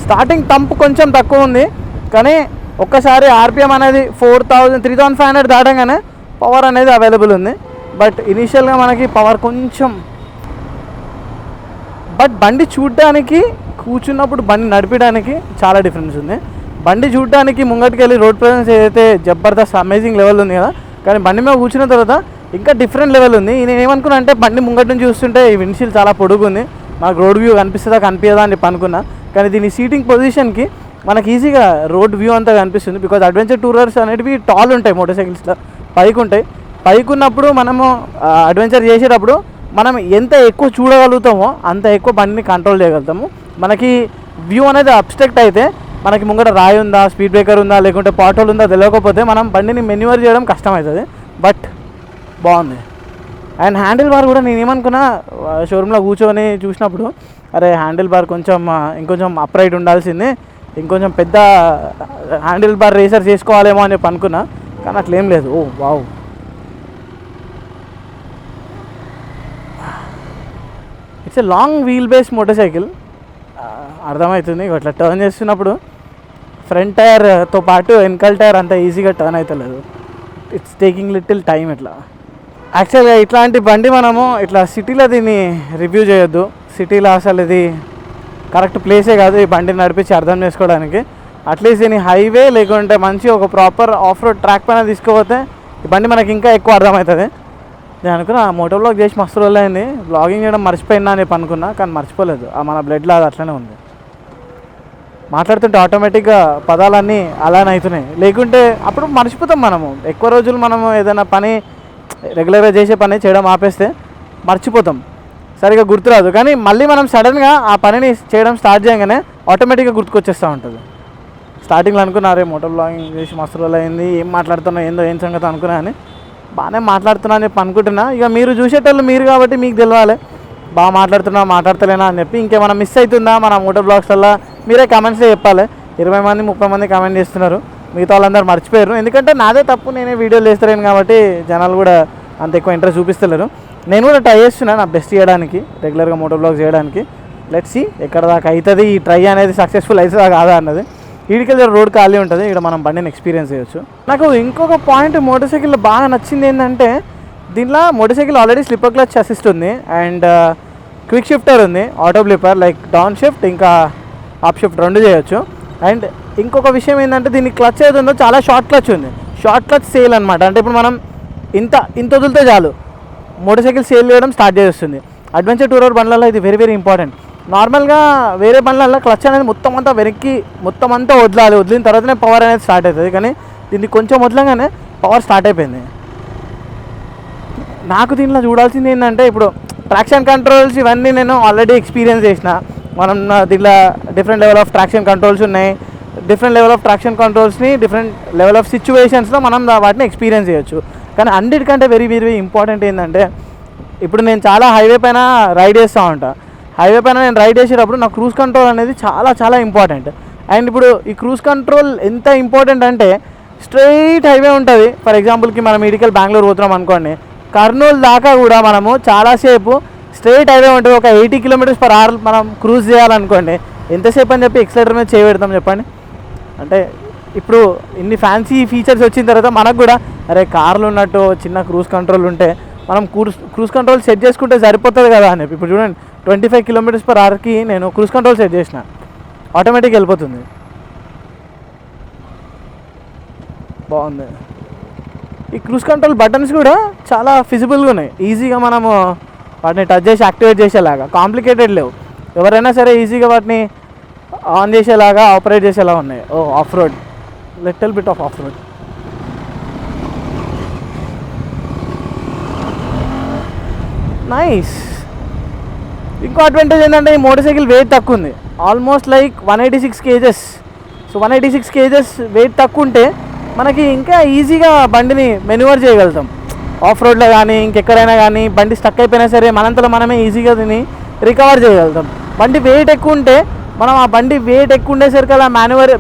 స్టార్టింగ్ తంప్ కొంచెం తక్కువ ఉంది, కానీ ఒక్కసారి RPM అనేది 3500 దాటంగానే పవర్ అనేది అవైలబుల్ ఉంది. బట్ ఇనీషియల్గా మనకి పవర్ కొంచెం, బట్ బండి చూడడానికి, కూర్చున్నప్పుడు బండి నడిపడానికి చాలా డిఫరెన్స్ ఉంది. బండి చూడడానికి ముంగటికి వెళ్ళి రోడ్ ప్రెజెన్స్ ఏదైతే జబర్దస్త్ అమేజింగ్ లెవెల్ ఉంది కదా, కానీ బండి మీద కూర్చున్న తర్వాత ఇంకా డిఫరెంట్ లెవెల్ ఉంది. నేను ఏమనుకున్నా అంటే, బండి ముంగటి నుంచి చూస్తుంటే ఈ విండ్షీల్డ్ చాలా పొడుగు ఉంది, నాకు రోడ్ వ్యూ కనిపిస్తుందా అని చెప్పి అనుకున్నా. కానీ దీని సీటింగ్ పొజిషన్కి మనకి ఈజీగా రోడ్ వ్యూ అంతా కనిపిస్తుంది. బికాజ్ అడ్వెంచర్ టూరర్స్ అనేటివి టాల్ ఉంటాయి, మోటార్ సైకిల్స్లో పైకి ఉంటాయి. పైకి ఉన్నప్పుడు మనము అడ్వెంచర్ చేసేటప్పుడు మనం ఎంత ఎక్కువ చూడగలుగుతామో అంత ఎక్కువ బండిని కంట్రోల్ చేయగలుగుతాము. మనకి వ్యూ అనేది అబ్స్ట్రక్ట్ అయితే, మనకి ముంగట రాయి ఉందా, స్పీడ్ బ్రేకర్ ఉందా, లేకుంటే పాటోల్ ఉందా తెలియకపోతే మనం బండిని మెన్యూవర్ చేయడం కష్టమవుతుంది. బట్ బాగుంది. అండ్ హ్యాండిల్ బార్ కూడా నేను ఏమనుకున్నా, షోరూంలో కూర్చొని చూసినప్పుడు, అరే హ్యాండిల్ బార్ ఇంకొంచెం అప్రైట్ ఉండాల్సింది, ఇంకొంచెం పెద్ద హ్యాండిల్ బార్ రేసర్ చేసుకోవాలేమో అని చెప్పి అనుకున్నా. కానీ అట్లేం లేదు. Oh wow, it's a long wheel base motorcycle. అర్థమవుతుంది. ఇట్లా టర్న్ చేస్తున్నప్పుడు ఫ్రంట్ టైర్తో పాటు వెనకాల టైర్ అంత ఈజీగా టర్న్ అవుతలేదు. It's taking little time. ఇట్లా యాక్చువల్గా ఇట్లాంటి బండి మనము ఇట్లా సిటీలో దీన్ని రివ్యూ చేయొద్దు. సిటీలో అసలు ఇది కరెక్ట్ ప్లేసే కాదు ఈ బండిని నడిపించి అర్థం చేసుకోవడానికి. అట్లీస్ట్ దీన్ని హైవే లేకుంటే మంచి ఒక ప్రాపర్ ఆఫ్ రోడ్ ట్రాక్ పైన తీసుకుపోతే ఈ బండి మనకి ఇంకా ఎక్కువ అర్థమవుతుంది. నేను అనుకున్నా మోటో బ్లాగ్ చేసి మస్తు రోజులు అయింది, బ్లాగింగ్ చేయడం మర్చిపోయినా అని చెప్పి అనుకున్నా, కానీ మర్చిపోలేదు. మన బ్లడ్లో అది అట్లనే ఉంది. మాట్లాడుతుంటే ఆటోమేటిక్గా పదాలన్నీ అలానే అవుతున్నాయి. లేకుంటే అప్పుడు మర్చిపోతాం. మనము ఎక్కువ రోజులు మనము ఏదైనా పని రెగ్యులర్గా చేసే పని చేయడం ఆపేస్తే మర్చిపోతాం, సరిగా గుర్తురాదు. కానీ మళ్ళీ మనం సడన్గా ఆ పనిని చేయడం స్టార్ట్ చేయగానే ఆటోమేటిక్గా గుర్తుకొచ్చేస్తూ ఉంటుంది. స్టార్టింగ్లో అనుకున్నారే మోటో బ్లాగింగ్ చేసి మస్తు రోజులు అయింది, ఏం మాట్లాడుతున్నా ఏందో ఏం సంగతి అనుకున్నా అని, బాగానే మాట్లాడుతున్నా అని చెప్పి అనుకుంటున్నా. ఇక మీరు చూసేటోళ్ళు మీరు కాబట్టి మీకు తెలియాలి బాగా మాట్లాడుతున్నా మాట్లాడతలేనా అని చెప్పి. ఇంకేమైనా మిస్ అవుతుందా మన మోటో బ్లాగ్స్ వల్ల మీరే కామెంట్స్లో చెప్పాలి. 20 మంది 30 మంది కామెంట్ చేస్తున్నారు, మిగతా వాళ్ళందరూ మర్చిపోయారు. ఎందుకంటే నాదే తప్పు, నేనే వీడియోలు చేస్తలేను కాబట్టి జనాలు కూడా అంత ఎక్కువ ఇంట్రెస్ట్ చూపిస్తలేరు. నేను కూడా ట్రై చేస్తున్నాను నా బెస్ట్ చేయడానికి, రెగ్యులర్గా మోటో బ్లాగ్ చేయడానికి. లెట్స్ సీ ఎక్కడ దాకా అవుతుంది, ఈ ట్రై అనేది సక్సెస్ఫుల్ అవుతుందా కాదా అన్నది. వీడికి రోడ్ ఖాళీ ఉంటుంది, ఇక్కడ మనం బండిని ఎక్స్పీరియన్స్ చేయొచ్చు. నాకు ఇంకొక పాయింట్ మోటార్ సైకిల్లో బాగా నచ్చింది ఏంటంటే దీంట్లో motor cycle already slipper clutch assist ఉంది అండ్ క్విక్ షిఫ్టర్ ఉంది, ఆటో బ్లిప్పర్ లైక్ డౌన్ షిఫ్ట్ ఇంకా అప్ షిఫ్ట్ రెండు చేయొచ్చు. అండ్ ఇంకొక విషయం ఏంటంటే దీని క్లచ్ ఏది ఉందో చాలా షార్ట్ క్లచ్ ఉంది, షార్ట్ క్లచ్ సేల్ అనమాట. అంటే ఇప్పుడు మనం ఇంత వదిలితే చాలు మోటార్ సైకిల్ సేల్ చేయడం స్టార్ట్ చేస్తుంది. అడ్వెంచర్ టూరర్ బండ్లలో ఇది వెరీ వెరీ ఇంపార్టెంట్. నార్మల్గా వేరే బండ్లలో క్లచ్ అనేది మొత్తం అంతా వదలాలి, వదిలిన తర్వాతనే పవర్ అనేది స్టార్ట్ అవుతుంది. కానీ దీన్ని కొంచెం వదలగానే పవర్ స్టార్ట్ అయిపోయింది. నాకు దీంట్లో చూడాల్సింది ఏంటంటే ఇప్పుడు ట్రాక్షన్ కంట్రోల్స్ ఇవన్నీ నేను ఆల్రెడీ ఎక్స్పీరియన్స్ చేసిన. మనం దీంట్లో different level of traction controls ఉన్నాయి. డిఫరెంట్ లెవెల్ ఆఫ్ ట్రాక్షన్ కంట్రోల్స్ని డిఫరెంట్ లెవెల్ ఆఫ్ సిచ్యువేషన్స్లో మనం వాటిని ఎక్స్పీరియన్స్ చేయొచ్చు. కానీ అన్నిటికంటే వెరీ వెరీ ఇంపార్టెంట్ ఏంటంటే ఇప్పుడు నేను చాలా హైవే పైన రైడ్ చేస్తూ ఉంటాను. హైవే పైన నేను రైడ్ చేసేటప్పుడు నా క్రూజ్ కంట్రోల్ అనేది చాలా చాలా ఇంపార్టెంట్. అండ్ ఇప్పుడు ఈ క్రూజ్ కంట్రోల్ ఎంత ఇంపార్టెంట్ అంటే స్ట్రైట్ హైవే ఉంటుంది. ఫర్ ఎగ్జాంపుల్కి మనం ఇడికల్ బెంగళూరు పోతున్నాం అనుకోండి, కర్నూలు దాకా కూడా మనము చాలాసేపు స్ట్రైట్ హైవే ఉంటుంది. ఒక 80 km/h మనం క్రూజ్ చేయాలనుకోండి, ఎంతసేపు అని చెప్పి ఎక్సలేటర్ మీద చేయబెడతాం చెప్పండి. అంటే ఇప్పుడు ఇన్ని ఫ్యాన్సీ ఫీచర్స్ వచ్చిన తర్వాత మనకు కూడా అరే కార్లు ఉన్నట్టు చిన్న క్రూజ్ కంట్రోల్ ఉంటే మనం క్రూజ్ కంట్రోల్ సెట్ చేసుకుంటే సరిపోతుంది కదా అని చెప్పి. ఇప్పుడు చూడండి 25 km/hకి నేను క్రూజ్ కంట్రోల్ సెట్ చేసిన, ఆటోమేటిక్ వెళ్ళిపోతుంది. బాగుంది. ఈ క్రూజ్ కంట్రోల్ బటన్స్ కూడా చాలా ఫిజిబుల్గా ఉన్నాయి, ఈజీగా మనము వాటిని టచ్ చేసి యాక్టివేట్ చేసేలాగా, కాంప్లికేటెడ్ లేవు. ఎవరైనా సరే ఈజీగా వాటిని ఆన్ చేసేలాగా ఆపరేట్ చేసేలా ఉన్నాయి. Off road, little bit off off road. Nice. ఇంకో అడ్వాంటేజ్ ఏంటంటే ఈ మోటార్ సైకిల్ వెయిట్ తక్కువ ఉంది, almost like 186 kgs. So 186 kgs weight తక్కువ ఉంటే మనకి ఇంకా ఈజీగా బండిని మెన్యూవర్ చేయగలుగుతాం ఆఫ్ రోడ్లో కానీ ఇంకెక్కడైనా కానీ. బండి స్టక్ అయిపోయినా సరే మనంతలో మనమే ఈజీగా దీన్ని రికవర్ చేయగలుగుతాం. బండి వెయిట్ ఎక్కువ ఉంటే మనం ఆ బండి వెయిట్ ఎక్కువ ఉండేసరికి అలా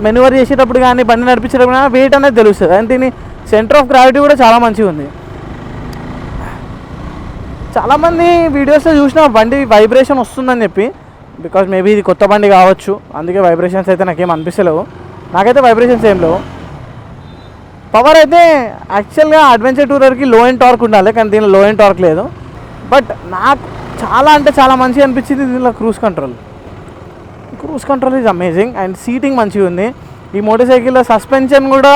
మెన్యూవర్ చేసేటప్పుడు కానీ బండి నడిపించేటప్పుడు కానీ వెయిట్ అనేది తెలుస్తుంది. అండ్ దీని సెంటర్ ఆఫ్ గ్రావిటీ కూడా చాలా మంచిగా ఉంది. చాలామంది వీడియోస్లో చూసిన బండి వైబ్రేషన్ వస్తుందని చెప్పి, బికాజ్ మేబీ ఇది కొత్త బండి కావచ్చు, అందుకే వైబ్రేషన్స్ అయితే నాకేం అనిపిస్తలేవు. నాకైతే వైబ్రేషన్స్ ఏం లేవు. పవర్ అయితే యాక్చువల్గా అడ్వెంచర్ టూరర్కి లో ఎండ్ టార్క్ ఉండాలి, కానీ దీనిలో లో ఎండ్ టార్క్ లేదు. బట్ నాకు చాలా అంటే చాలా మంచిగా అనిపించింది దీనిలో cruise control. Cruise control is amazing. And seating మంచిగా ఉంది. ఈ మోటార్ సైకిల్లో సస్పెన్షన్ కూడా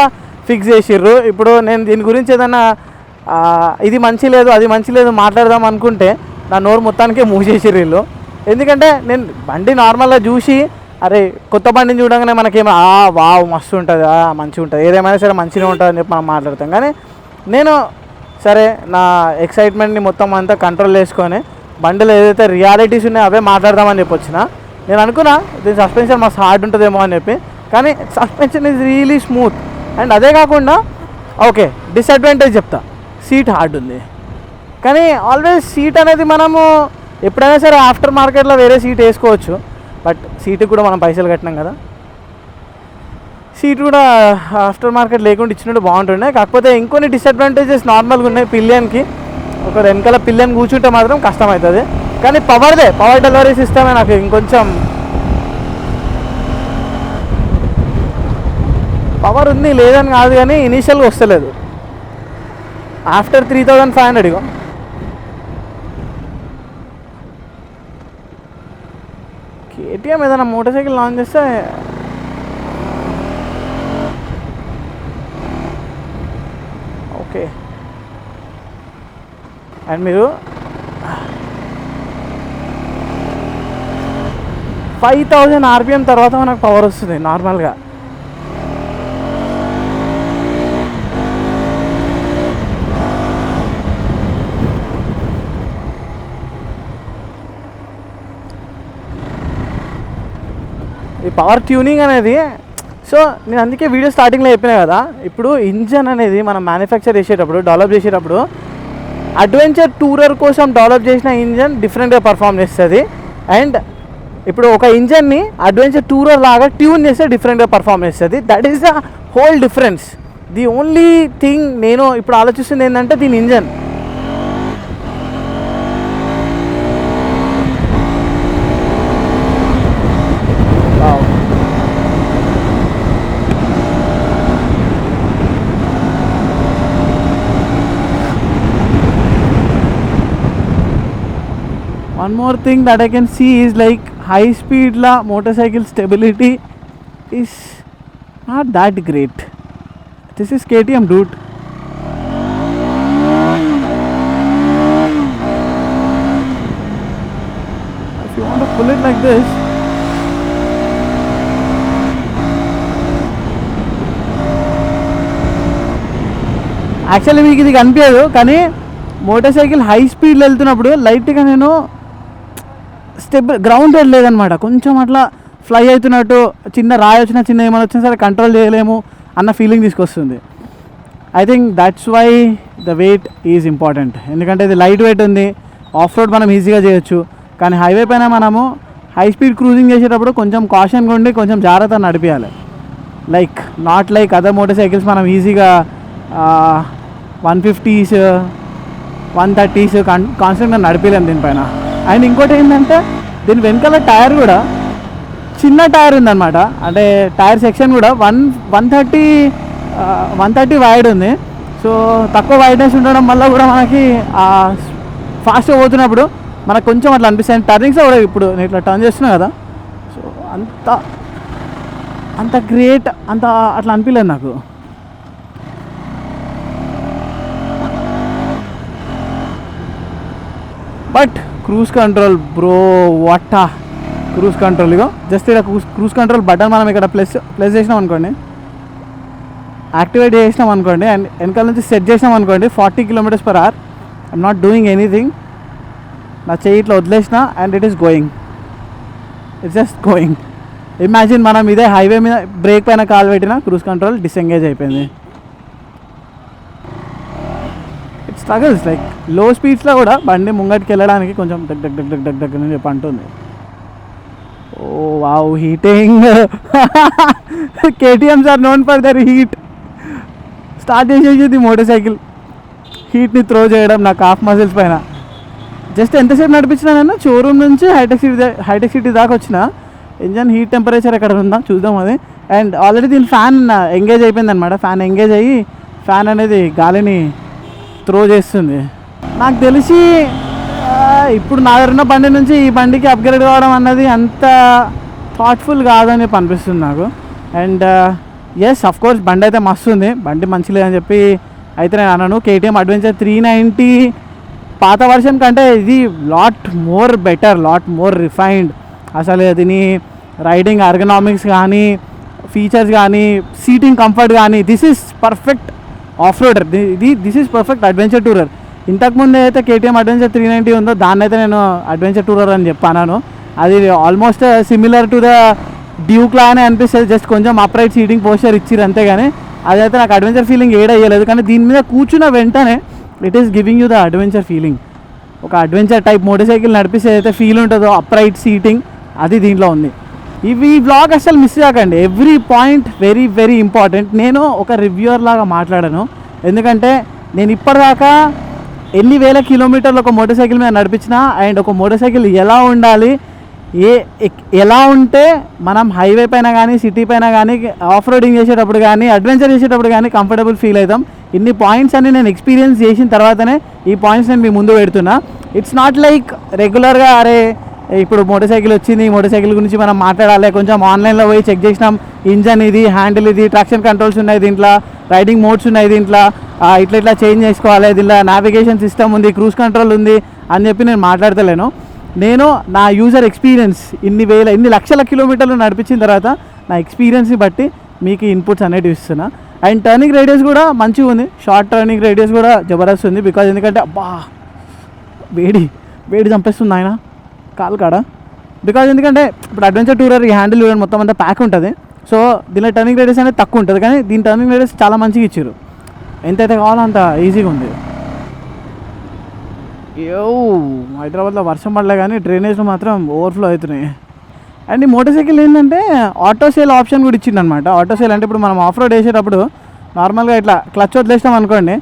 ఫిక్స్ చేసిర్రు. ఇప్పుడు నేను దీని గురించి ఏదైనా ఇది మంచి లేదు అది మంచి లేదు మాట్లాడదాం అనుకుంటే నా నోరు మొత్తానికే మూవ్ చేసిర్రు వీళ్ళు. ఎందుకంటే నేను బండి నార్మల్గా చూసి అరే కొత్త బండిని చూడగానే మనకేమో వావ్ మస్తు ఉంటుంది, మంచిగా ఉంటుంది, ఏదేమైనా సరే మంచిగా ఉంటుంది అని చెప్పి మనం మాట్లాడతాం. కానీ నేను సరే నా ఎక్సైట్మెంట్ని మొత్తం అంతా కంట్రోల్ చేసుకొని బండిలో ఏదైతే రియాలిటీస్ ఉన్నాయో అవే మాట్లాడదామని చెప్పి వచ్చిన. నేను అనుకున్నా దీని సస్పెన్షన్ మస్తు హార్డ్ ఉంటుందేమో అని చెప్పి, కానీ suspension is really smooth. And అదే కాకుండా ఓకే డిసడ్వాంటేజ్ చెప్తా, సీట్ హార్డ్ ఉంది. కానీ ఆల్వేస్ సీట్ అనేది మనము ఎప్పుడైనా సరే ఆఫ్టర్ మార్కెట్లో వేరే సీట్ వేసుకోవచ్చు, బట్ సీటుకి కూడా మనం పైసలు కట్టినాం కదా, సీట్ కూడా ఆఫ్టర్ మార్కెట్ లేకుండా ఇచ్చినట్టు బాగుంటుండే. కాకపోతే ఇంకొన్ని డిసడ్వాంటేజెస్ నార్మల్గా ఉన్నాయి. పిలియన్కి ఒక వెనకాల పిలియన్ కూర్చుంటే మాత్రం కష్టమవుతుంది. కానీ పవర్ డెలివరీ సిస్టమే నాకు ఇంకొంచెం పవర్ ఉంది లేదని కాదు, కానీ ఇనీషియల్గా వస్తలేదు. ఆఫ్టర్ 3500 ఇగో కేటీఎం ఏదైనా మోటార్ సైకిల్ లాంచ్ చేస్తే ఓకే. అండ్ మీరు 5000 RPM తర్వాత మనకు పవర్ వస్తుంది నార్మల్గా. ఈ పవర్ ట్యూనింగ్ అనేది, సో నేను అందుకే వీడియో స్టార్టింగ్లో చెప్పినా కదా, ఇప్పుడు ఇంజన్ అనేది మనం మ్యానుఫ్యాక్చర్ చేసేటప్పుడు డెవలప్ చేసేటప్పుడు అడ్వెంచర్ టూరర్ కోసం డెవలప్ చేసిన ఇంజన్ డిఫరెంట్గా పర్ఫామ్ చేస్తుంది. అండ్ ఇప్పుడు ఒక ఇంజన్ని అడ్వెంచర్ టూరర్ లాగా ట్యూన్ చేస్తే డిఫరెంట్గా పర్ఫామ్ చేస్తుంది. That is the whole difference. The only thing నేను ఇప్పుడు ఆలోచిస్తుంది ఏంటంటే దీని engine. One more thing that I can see is like high speed la motorcycle stability is not that great. This is KTM, dude. If you want to pull it like this, actually మీకు ఇది కనిపించదు, కానీ motor cycle high స్పీడ్లో వెళ్తున్నప్పుడు లైట్గా నేను grounded లేదనమాట, కొంచెం అట్లా ఫ్లై అవుతున్నట్టు, చిన్న రాయి వచ్చినా చిన్న ఏమైనా వచ్చినా సరే కంట్రోల్ చేయలేము అన్న ఫీలింగ్ తీసుకొస్తుంది. I think that's why the weight is important. ఎందుకంటే ఇది లైట్ వెయిట్ ఉంది, ఆఫ్ రోడ్ మనం ఈజీగా చేయొచ్చు. కానీ హైవే పైన మనము హై స్పీడ్ క్రూజింగ్ చేసేటప్పుడు కొంచెం కాషన్గా ఉండి కొంచెం జాగ్రత్తగా నడిపించాలి. Like not like other motor cycles మనం ఈజీగా 150s 130s కాన్స్టెంట్గా నడిపలేము దీనిపైన. అండ్ ఇంకోటి ఏంటంటే దీని వెనకాల టైర్ కూడా చిన్న టైర్ ఉందన్నమాట. అంటే టైర్ సెక్షన్ కూడా 130 వైడ్ ఉంది. సో తక్కువ వైడ్నెస్ ఉండడం వల్ల కూడా మనకి ఫాస్ట్గా పోతున్నప్పుడు మనకు కొంచెం అట్లా అనిపిస్తుంది. టర్నింగ్స్ కూడా ఇప్పుడు నేను ఇట్లా టర్న్ చేస్తున్నా కదా, సో అంత గ్రేట్ అంత అట్లా అనిపించలేదు నాకు. But cruise control bro, what cruise control. Ego just ఇక్కడ క్రూజ్ కంట్రోల్ బటన్ మనం ఇక్కడ ప్లస్ చేసినాం అనుకోండి, యాక్టివేట్ చేసినాం అనుకోండి, అండ్ వెనకాల నుంచి సెట్ చేసినాం అనుకోండి 40 km/h. I'm not doing anything. నా చెయ్యి ఇట్లా వదిలేసిన and it is going, it's just going. Imagine మనం ఇదే హైవే మీద బ్రేక్ పైన కాలు పెట్టినా క్రూజ్ కంట్రోల్ డిసెంగేజ్ అయిపోయింది. ఇట్ స్ట్రగల్స్ లైక్ లో స్పీడ్స్లో కూడా బండి ముంగటికి వెళ్ళడానికి కొంచెం దగ్గర అని చెప్పి అంటుంది. Oh wow, heating. KTMs are known for their heat. Start చేసేది మోటార్ సైకిల్ హీట్ని త్రో చేయడం నా కాఫ్ మజిల్స్ పైన. జస్ట్ ఎంతసేపు నడిపించినా నేను షోరూమ్ నుంచి హైటెక్ సిటీ దాకా వచ్చిన. ఇంజన్ హీట్ టెంపరేచర్ ఎక్కడ ఉందా చూద్దాం అది. అండ్ ఆల్రెడీ దీని ఫ్యాన్ ఎంగేజ్ అయిపోయింది అనమాట. ఫ్యాన్ ఎంగేజ్ అయ్యి ఫ్యాన్ అనేది గాలిని త్రో చేస్తుంది. నాకు తెలిసి ఇప్పుడు నా దగ్గర ఉన్న బండి నుంచి ఈ బండికి అప్గ్రేడ్ కావడం అన్నది అంత థాట్ఫుల్ కాదని అనిపిస్తుంది నాకు. అండ్ ఎస్ అఫ్ కోర్స్ బండి అయితే మస్తు ఉంది, బండి మంచి లేదని చెప్పి అయితే నేను అన్నాను. కేటీఎం అడ్వెంచర్ 390 పాత వర్షన్ కంటే ఇది lot more better, lot more refined. అసలు దీని రైడింగ్ ఎర్గనామిక్స్ కానీ, ఫీచర్స్ కానీ, సీటింగ్ కంఫర్ట్ కానీ, this is perfect off roader. This is perfect adventure tourer. ఇంతకుముందు అయితే కేటీఎం అడ్వెంచర్ 390 ఉందో దాన్ని అయితే నేను అడ్వెంచర్ టూరర్ అని చెప్పాను. అది almost similar to the dewclaw అని అనిపిస్తుంది. జస్ట్ కొంచెం అప్రైట్ సీటింగ్ పోస్చర్ ఇచ్చిరు అంతేగాని అదైతే నాకు అడ్వెంచర్ ఫీలింగ్ ఏడయ్యలేదు. కానీ దీని మీద కూర్చున్న వెంటనే it is giving you the adventure feeling. ఒక అడ్వెంచర్ టైప్ మోటార్ సైకిల్ నడిపిస్తే ఏదైతే ఫీల్ ఉంటుందో అప్రైట్ సీటింగ్, అది దీంట్లో ఉంది. ఈ బ్లాగ్ అసలు మిస్ కాకండి. Every point very very important. నేను ఒక రివ్యూవర్ లాగా మాట్లాడాను, ఎందుకంటే నేను ఇప్పటిదాకా ఎన్ని వేల కిలోమీటర్లు ఒక మోటార్ సైకిల్ మీద నడిపించినా అండ్ ఒక మోటార్ సైకిల్ ఎలా ఉండాలి, ఎలా ఉంటే మనం హైవే పైన కానీ సిటీ పైన కానీ ఆఫ్ రోడింగ్ చేసేటప్పుడు కానీ అడ్వెంచర్ చేసేటప్పుడు కానీ కంఫర్టబుల్ ఫీల్ అవుతాం. ఇన్ని పాయింట్స్ అన్ని నేను ఎక్స్పీరియన్స్ చేసిన తర్వాతనే ఈ పాయింట్స్ నేను మీ ముందు పెడుతున్నా. ఇట్స్ నాట్ లైక్ రెగ్యులర్గా అరే ఇప్పుడు మోటార్ సైకిల్ వచ్చింది, ఈ మోటార్ సైకిల్ గురించి మనం మాట్లాడాలి, కొంచెం ఆన్లైన్లో పోయి చెక్ చేసినాం, ఇంజన్ ఇది, హ్యాండిల్ ఇది, ట్రాక్షన్ కంట్రోల్స్ ఉన్నాయి దీంట్లో, రైడింగ్ మోడ్స్ ఉన్నాయి దీంట్లో, ఇట్లా చేంజ్ చేసుకోవాలి, దీంట్లో నావిగేషన్ సిస్టమ్ ఉంది, క్రూజ్ కంట్రోల్ ఉంది అని చెప్పి నేను మాట్లాడతలేను. నేను నా యూజర్ ఎక్స్పీరియన్స్ ఇన్ని లక్షల కిలోమీటర్లు నడిపించిన తర్వాత నా ఎక్స్పీరియన్స్ని బట్టి మీకు ఇన్పుట్స్ అనేటివి ఇస్తున్నా. అండ్ టర్నింగ్ రేడియస్ కూడా మంచిగా ఉంది, షార్ట్ టర్నింగ్ రేడియస్ కూడా జబర్దస్త్ ఉంది. బికాజ్ ఎందుకంటే అబ్బా వేడి చంపేస్తుంది ఆయన కాలు కాడ. బికాజ్ ఎందుకంటే ఇప్పుడు అడ్వెంచర్ టూరర్ ఈ హ్యాండిల్ మొత్తం అంతా ప్యాక్ ఉంటుంది. సో దీనిలో టర్నింగ్ రేడియస్ అనేది తక్కువ ఉంటుంది, కానీ దీని టర్నింగ్ రేడియస్ చాలా మంచిగా ఇచ్చారు, ఎంతైతే కావాలో అంత ఈజీగా ఉంది. హైదరాబాద్లో వర్షం పడలే కానీ డ్రైనేజ్లో మాత్రం ఓవర్ఫ్లో అవుతున్నాయి. అండ్ ఈ మోటార్ సైకిల్ ఏంటంటే ఆటో సేల్ ఆప్షన్ కూడా ఇచ్చింది అనమాట. ఆటో సేల్ అంటే ఇప్పుడు మనం ఆఫ్ రోడ్ వేసేటప్పుడు నార్మల్గా ఇట్లా క్లచ్ వదిలేసినాం అనుకోండి,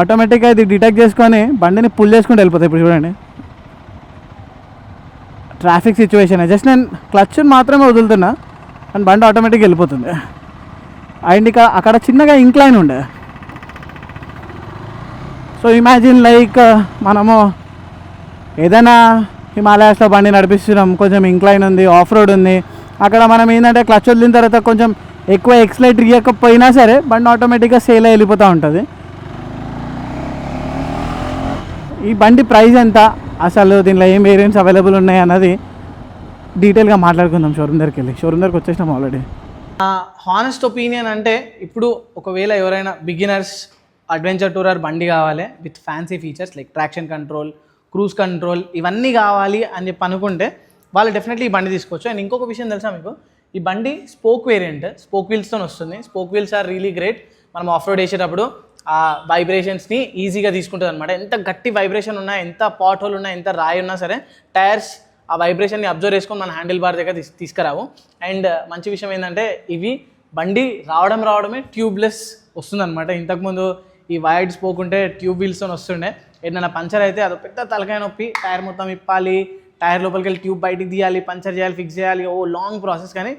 ఆటోమేటిక్గా ఇది డిటెక్ట్ చేసుకొని బండిని పుల్ చేసుకుంటూ వెళ్ళిపోతాయి. ఇప్పుడు చూడండి ట్రాఫిక్ సిచ్యువేషన్, జస్ట్ నేను క్లచ్ని మాత్రమే వదులుతున్నా అండ్ బండి ఆటోమేటిక్గా వెళ్ళిపోతుంది. అండ్ ఇక అక్కడ చిన్నగా ఇంక్లైన్ ఉండే. సో ఇమాజిన్ లైక్ మనము ఏదైనా హిమాలయాస్లో బండి నడిపిస్తున్నాం, కొంచెం ఇంక్లైన్ ఉంది, ఆఫ్ రోడ్ ఉంది, అక్కడ మనం ఏంటంటే క్లచ్ వదిలిన తర్వాత కొంచెం ఎక్కువ ఎక్స్లైట్ ఇవ్వకపోయినా సరే బండి ఆటోమేటిక్గా సేల్ అయి వెళ్ళిపోతూ ఉంటుంది. ఈ బండి ప్రైస్ ఎంత, అసలు దీనిలో ఏం వేరియంట్స్ అవైలబుల్ ఉన్నాయి అన్నది డీటెయిల్గా మాట్లాడుకుందాం. షోరూమ్ దగ్గరికి వచ్చేసినాం ఆల్రెడీ. హానెస్ట్ ఒపీనియన్ అంటే ఇప్పుడు ఒకవేళ ఎవరైనా బిగినర్స్ అడ్వెంచర్ టూరర్ బండి కావాలి with fancy features like traction control, cruise control ఇవన్నీ కావాలి అని చెప్పి అనుకుంటే వాళ్ళు డెఫినెట్లీ ఈ బండి తీసుకోవచ్చు. అండ్ ఇంకొక విషయం తెలుసా మీకు, ఈ బండి స్పోక్ వేరియంట్, స్పోక్ వీల్స్తో వస్తుంది. Spoke wheels are really great. మనం ఆఫ్ రోడ్ వేసేటప్పుడు ఆ వైబ్రేషన్స్ని ఈజీగా తీసుకుంటుంది అనమాట. ఎంత గట్టి వైబ్రేషన్ ఉన్నా, ఎంత పాట్ హోల్ ఉన్నా, ఎంత రాయి ఉన్నా సరే టైర్స్ ఆ వైబ్రేషన్ని అబ్జర్వ్ చేసుకొని మన హ్యాండిల్ బార్ దగ్గర తీసుకురావు. అండ్ మంచి విషయం ఏంటంటే ఇవి బండి రావడమే ట్యూబ్లెస్ వస్తుందన్నమాట. ఇంతకుముందు ఈ వైడ్ స్పోక్ ఉంటే ట్యూబ్ వీల్స్తో వస్తుండే, ఏదైనా పంచర్ అయితే అది పెద్ద తలకాయ నొప్పి, టైర్ మొత్తం ఇప్పాలి, టైర్ లోపలికి వెళ్ళి ట్యూబ్ బయటికి తీయాలి, పంచర్ చేయాలి, ఫిక్స్ చేయాలి, లాంగ్ ప్రాసెస్. కానీ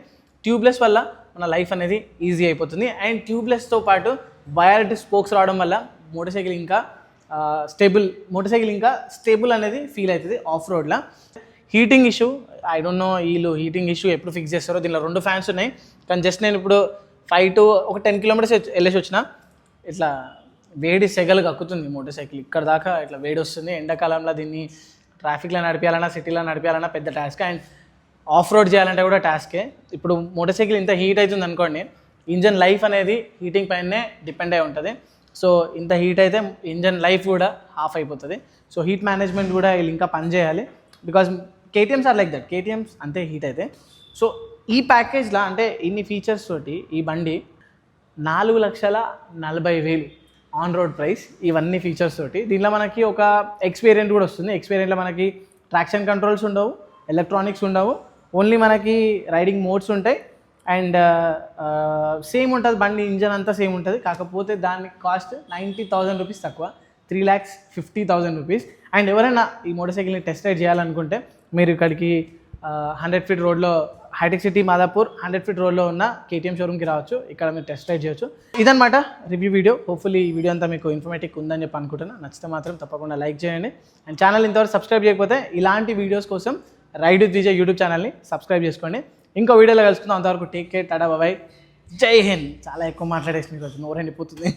ట్యూబ్లెస్ వల్ల మన లైఫ్ అనేది ఈజీ అయిపోతుంది. అండ్ ట్యూబ్లెస్తో పాటు వైర్డ్ స్పోక్స్ రావడం వల్ల మోటార్ సైకిల్ ఇంకా స్టేబుల్ అనేది ఫీల్ అవుతుంది ఆఫ్ రోడ్లో. Heating issue I don't know వీళ్ళు హీటింగ్ ఇష్యూ ఎప్పుడు ఫిక్స్ చేస్తారో. దీనిలో 2 ఫ్యాన్స్ ఉన్నాయి, కానీ జస్ట్ నేను ఇప్పుడు 5 to 10 kilometers వెళ్ళేసి వచ్చిన, ఇట్లా వేడి సెగలు కక్కుతుంది మోటార్ సైకిల్, ఇక్కడ దాకా ఇట్లా వేడి వస్తుంది. ఎండాకాలంలో దీన్ని ట్రాఫిక్లో నడిపించాలన్నా, సిటీలో నడిపించాలన్నా పెద్ద టాస్క్. అండ్ ఆఫ్ రోడ్ చేయాలంటే కూడా టాస్కే. ఇప్పుడు మోటార్ సైకిల్ ఇంత హీట్ అవుతుంది అనుకోండి, ఇంజన్ లైఫ్ అనేది హీటింగ్ పైనే డిపెండ్ అయి ఉంటుంది. సో ఇంత హీట్ అయితే ఇంజన్ లైఫ్ కూడా ఆఫ్ అయిపోతుంది. సో హీట్ మేనేజ్మెంట్ కూడా వీళ్ళు ఇంకా పని చేయాలి. బికాజ్ కేటీఎమ్స్ ఆర్ లైక్ దట్, కేటీఎమ్స్ అంతే హీట్ అయితే. సో ఈ ప్యాకేజ్లో అంటే ఇన్ని ఫీచర్స్ తోటి ఈ బండి 4,40,000 ఆన్ రోడ్ ప్రైస్, ఇవన్నీ ఫీచర్స్ తోటి. దీనిలో మనకి ఒక ఎక్స్పీరియెంట్ కూడా వస్తుంది. ఎక్స్పీరియెంట్లో మనకి ట్రాక్షన్ కంట్రోల్స్ ఉండవు, ఎలక్ట్రానిక్స్ ఉండవు, ఓన్లీ మనకి రైడింగ్ మోడ్స్ ఉంటాయి. అండ్ సేమ్ ఉంటుంది బండి, ఇంజన్ అంతా సేమ్ ఉంటుంది. కాకపోతే దాని కాస్ట్ 90,000 రూపీస్ తక్కువ, 3,50,000 రూపీస్. అండ్ ఎవరైనా ఈ మోటార్ సైకిల్ని టెస్ట్ రైడ్ చేయాలనుకుంటే మీరు ఇక్కడికి 100 feet రోడ్లో హైటెక్ సిటీ మాదాపూర్ 100 feet రోడ్లో ఉన్న కేటీఎం షోరూమ్కి రావచ్చు. ఇక్కడ మీరు టెస్ట్ రైడ్ చేయొచ్చు. ఇదన్నమాట రివ్యూ వీడియో. హోప్ఫుల్లీ ఈ వీడియో అంతా మీకు ఇన్ఫర్మేటివ్ ఉందని చెప్పి అనుకుంటున్నా. నచ్చితే మాత్రం తప్పకుండా లైక్ చేయండి. అండ్ ఛానల్ ఇంతవరకు సబ్స్క్రైబ్ చేయకపోతే ఇలాంటి వీడియోస్ కోసం రైడ్ విత్ విజయ్ యూట్యూబ్ ఛానల్ని సబ్స్క్రైబ్ చేసుకోండి. ఇంకో వీడియోలో కలుసుకుందాం. అంతవరకు టేక్ కేర్, టాటా బాయ్, జై హింద్. చాలా ఎక్కువ మాట్లాడేసి మీకు నోరు ఎండిపోతుంది.